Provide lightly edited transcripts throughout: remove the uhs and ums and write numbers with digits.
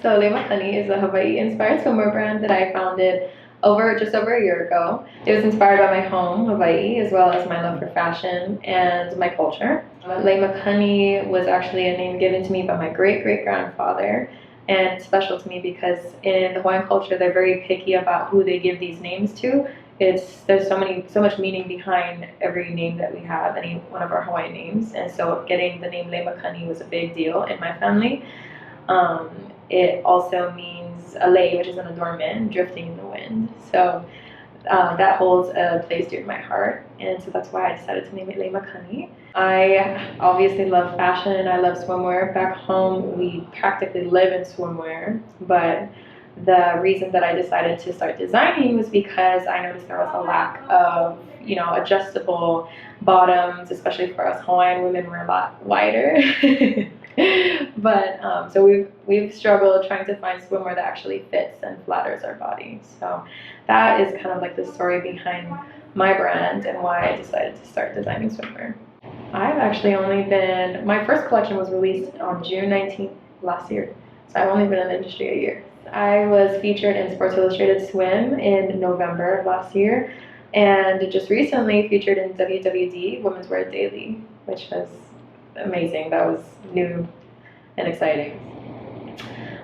So LEIMAKANI is a Hawaii-inspired swimwear brand that I founded just over a year ago. It was inspired by my home, Hawaii, as well as my love for fashion and my culture. LEIMAKANI was actually a name given to me by my great-great-grandfather, and it's special to me because in the Hawaiian culture, they're very picky about who they give these names to. There's so much meaning behind every name that we have, any one of our Hawaiian names, and so getting the name LEIMAKANI was a big deal in my family. It also means a lei, which is an adornment, drifting in the wind. So that holds a place dear to my heart, and so that's why I decided to name it LEIMAKANI. I obviously love fashion and I love swimwear. Back home, we practically live in swimwear, but the reason that I decided to start designing was because I noticed there was a lack of, adjustable bottoms, especially for us Hawaiian women. We're a lot wider. But so we've struggled trying to find swimwear that actually fits and flatters our body. So that is kind of like the story behind my brand and why I decided to start designing swimwear. I've actually my first collection was released on June 19th last year. So I've only been in the industry a year. I was featured in Sports Illustrated Swim in November of last year, and just recently featured in WWD Women's Wear Daily, which was amazing. That was new and exciting.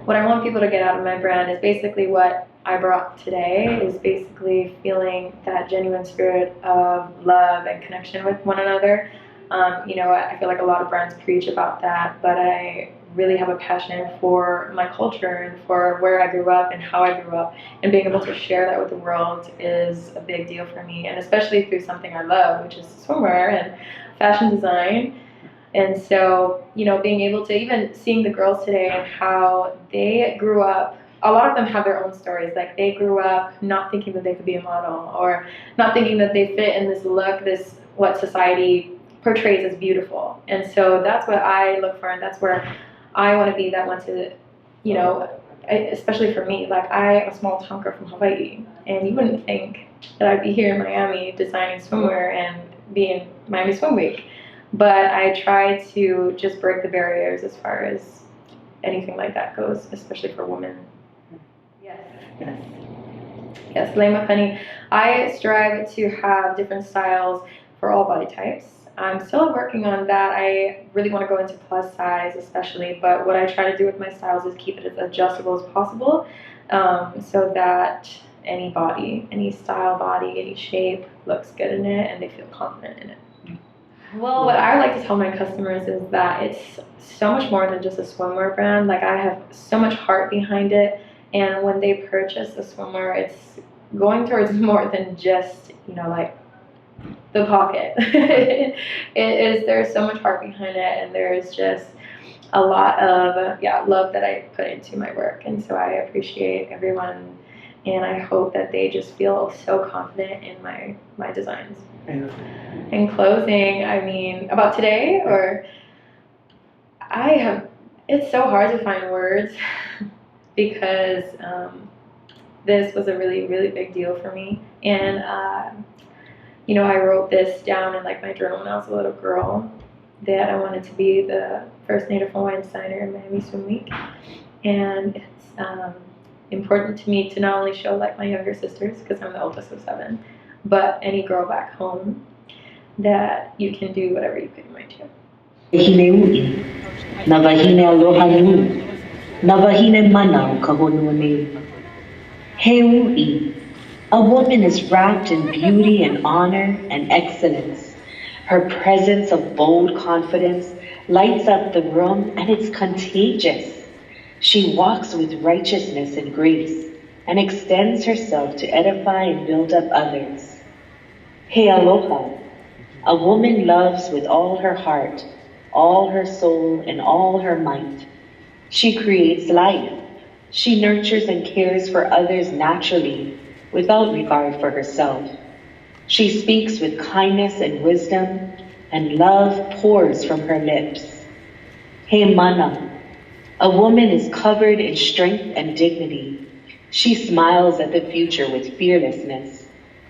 What I want people to get out of my brand is basically what I brought today, is basically feeling that genuine spirit of love and connection with one another. I feel like a lot of brands preach about that, but I really have a passion for my culture and for where I grew up and how I grew up, and being able to share that with the world is a big deal for me, and especially through something I love, which is swimwear and fashion design. And so, being able to, even seeing the girls today and how they grew up, a lot of them have their own stories. Like, they grew up not thinking that they could be a model, or not thinking that they fit in this look, what society portrays as beautiful. And so that's what I look for, and that's where I want to be that one to, especially for me. Like, I'm a small town girl from Hawaii, and you wouldn't think that I'd be here in Miami designing swimwear and be in Miami Swim Week. But I try to just break the barriers as far as anything like that goes, especially for women. Yes, LEIMAKANI. I strive to have different styles for all body types. I'm still working on that. I really want to go into plus size especially, but what I try to do with my styles is keep it as adjustable as possible, so that any body, any style body, any shape looks good in it and they feel confident in it. Well, what I like to tell my customers is that it's so much more than just a swimwear brand. Like, I have so much heart behind it, and when they purchase the swimwear, it's going towards more than just, like, the pocket. There's so much heart behind it, and there's just a lot of love that I put into my work, and so I appreciate everyone, and I hope that they just feel so confident in my designs. In closing, about today, it's so hard to find words because this was a really, really big deal for me. And, I wrote this down in my journal when I was a little girl, that I wanted to be the first Native Hawaiian designer in Miami Swim Week. And it's important to me to not only show my younger sisters, because I'm the oldest of 7, but any girl back home, that you can do whatever you put your mind to. Hineu'i, na wahine aloha nui, na wahine mana o ka honua nei. Heu'i, a woman is wrapped in beauty and honor and excellence. Her presence of bold confidence lights up the room, and it's contagious. She walks with righteousness and grace and extends herself to edify and build up others. He aloha, a woman loves with all her heart, all her soul, and all her might. She creates life. She nurtures and cares for others naturally, without regard for herself. She speaks with kindness and wisdom, and love pours from her lips. He mana. A woman is covered in strength and dignity. She smiles at the future with fearlessness.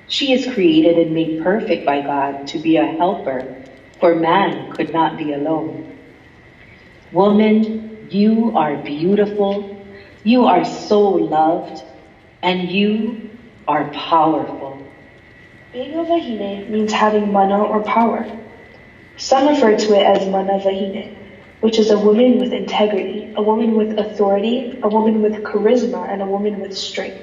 She is created and made perfect by God to be a helper, for man could not be alone. Woman, you are beautiful, you are so loved, and you are powerful. Being a wahine means having mana or power. Some refer to it as mana wahine, which is a woman with integrity, a woman with authority, a woman with charisma, and a woman with strength.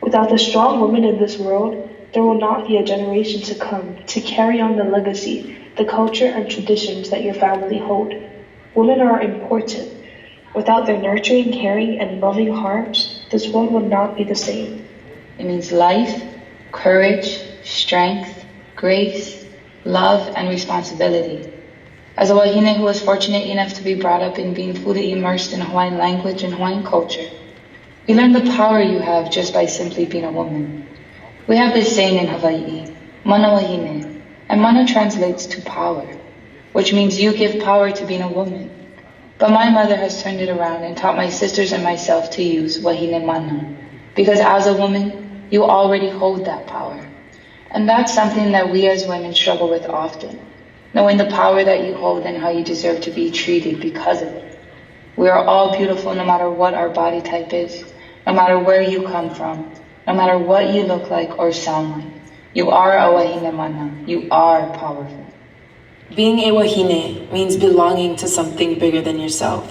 Without the strong women in this world, there will not be a generation to come to carry on the legacy, the culture, and traditions that your family hold. Women are important. Without their nurturing, caring, and loving hearts, this world will not be the same. It means life, courage, strength, grace, love, and responsibility. As a wahine who was fortunate enough to be brought up in being fully immersed in Hawaiian language and Hawaiian culture, we learn the power you have just by simply being a woman. We have this saying in Hawaii, mana wahine, and mana translates to power, which means you give power to being a woman. But my mother has turned it around and taught my sisters and myself to use wahine mana, because as a woman, you already hold that power. And that's something that we as women struggle with often, knowing the power that you hold and how you deserve to be treated because of it. We are all beautiful no matter what our body type is, no matter where you come from, no matter what you look like or sound like. You are a wahine mana. You are powerful. Being a wahine means belonging to something bigger than yourself.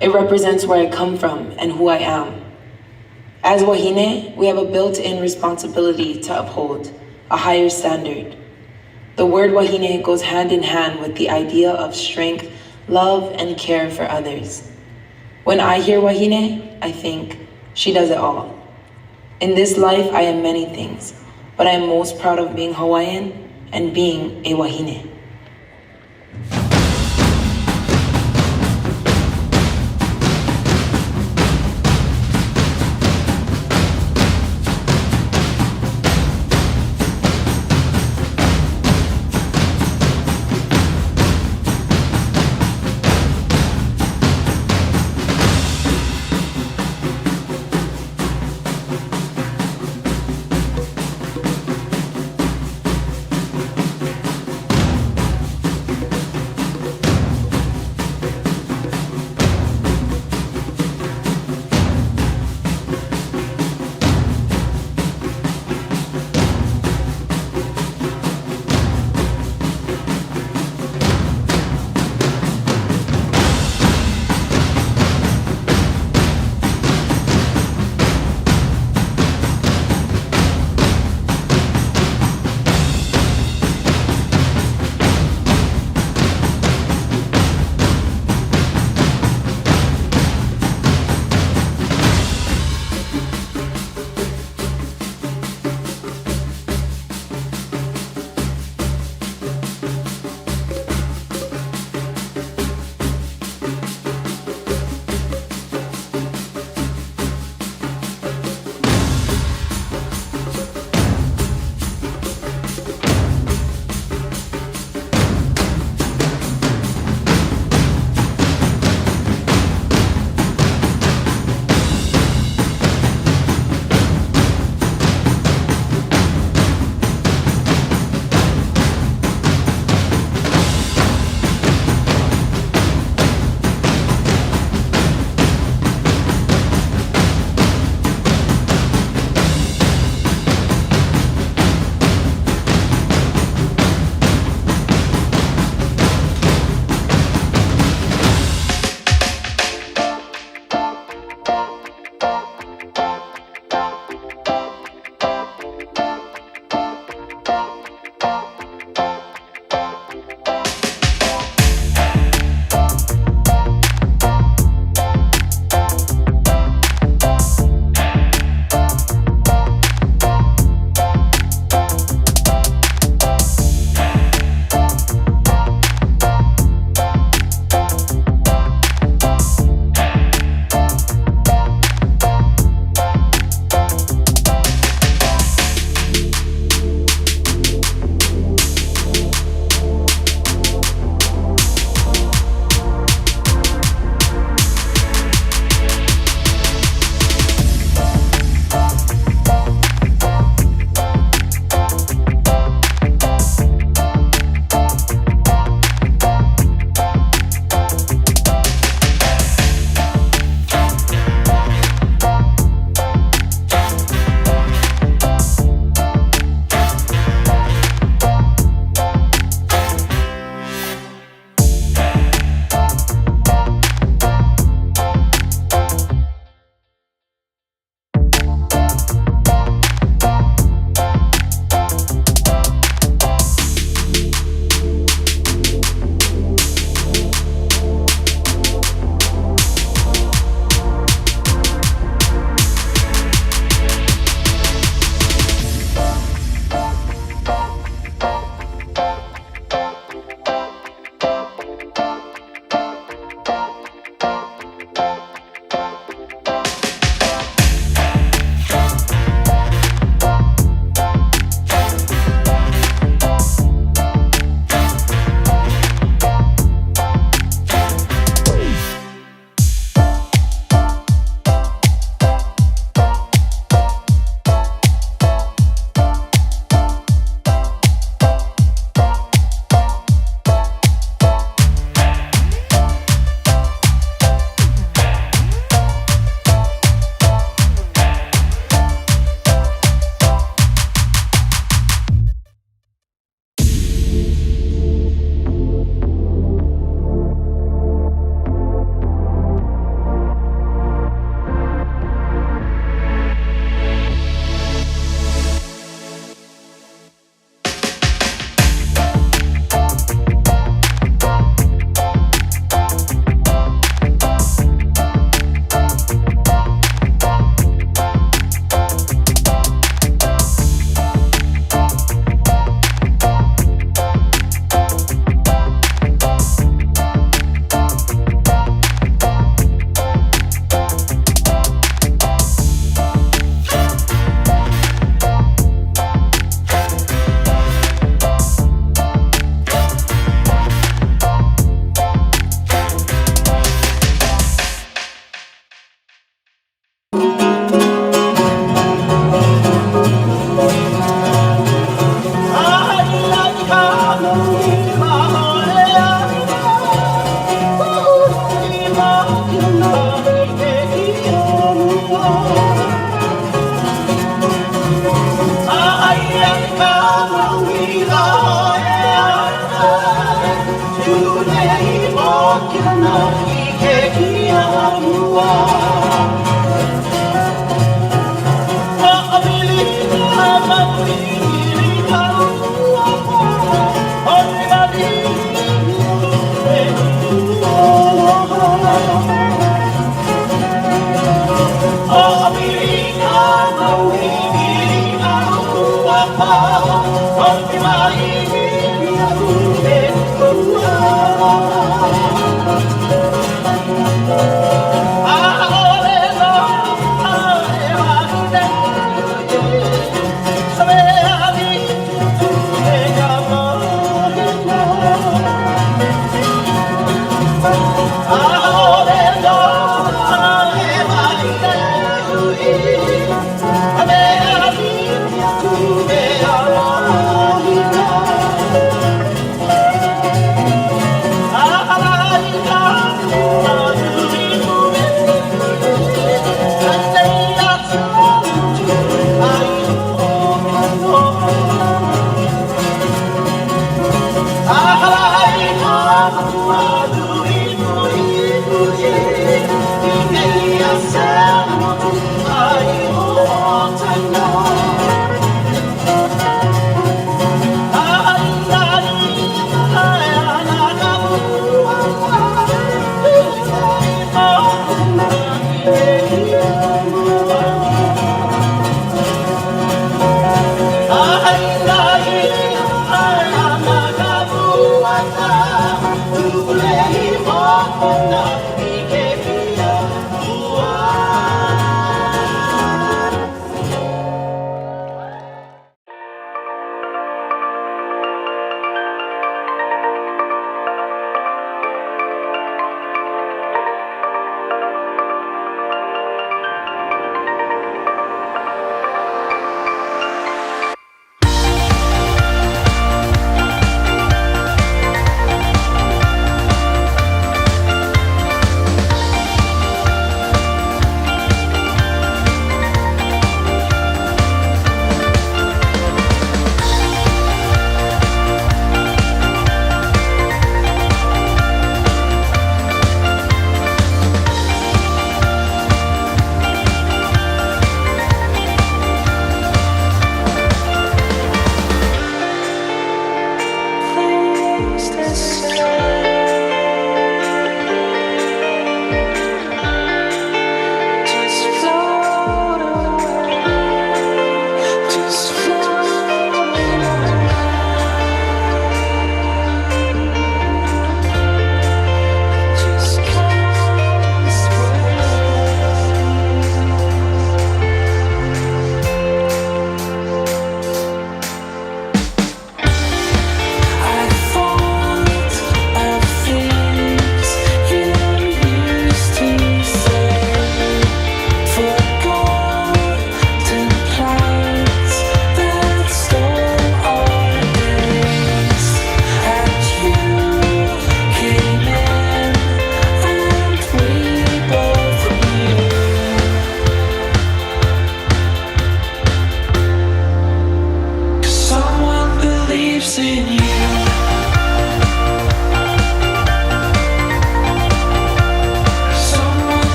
It represents where I come from and who I am. As wahine, we have a built-in responsibility to uphold a higher standard. The word wahine goes hand in hand with the idea of strength, love, and care for others. When I hear wahine, I think, she does it all. In this life, I am many things, but I am most proud of being Hawaiian and being a wahine.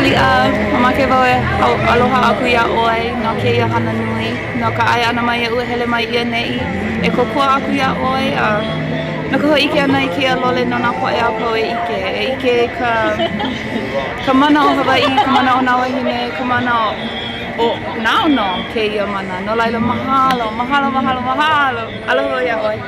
Kali'a, mamake wau e aloha aku ia oi no keia hana nui no ka ai ana mai ua hele mai ia nei e kokua aku ia oi no ka ho'ike ana i kia lole no nā po'e a pau e ike ka mana o Hawaii, ka mana o nā wahine, ka mana o naono keia mana no laila mahalo, mahalo, mahalo, mahalo aloha ia oi.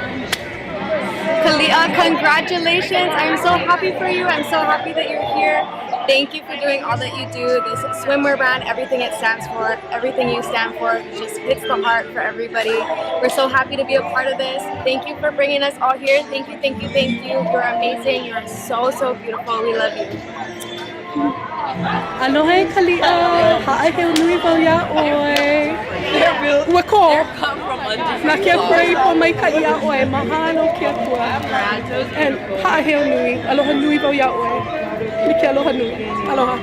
Kalia, congratulations. I'm so happy for you. I'm so happy that you're here. Thank you for doing all that you do. This swimwear brand, everything it stands for, everything you stand for, just hits the heart for everybody. We're so happy to be a part of this. Thank you for bringing us all here. Thank you, thank you, thank you. You're amazing. You're so, so beautiful. We love you. Aloha e Kalia, ha'aheo nui wau ia oi. Ua ko, nā kia koe po mai ka ia oi, mahalo kia kua. And ha'aheo nui, aloha nui wau ia oi. Niki aloha nui, aloha.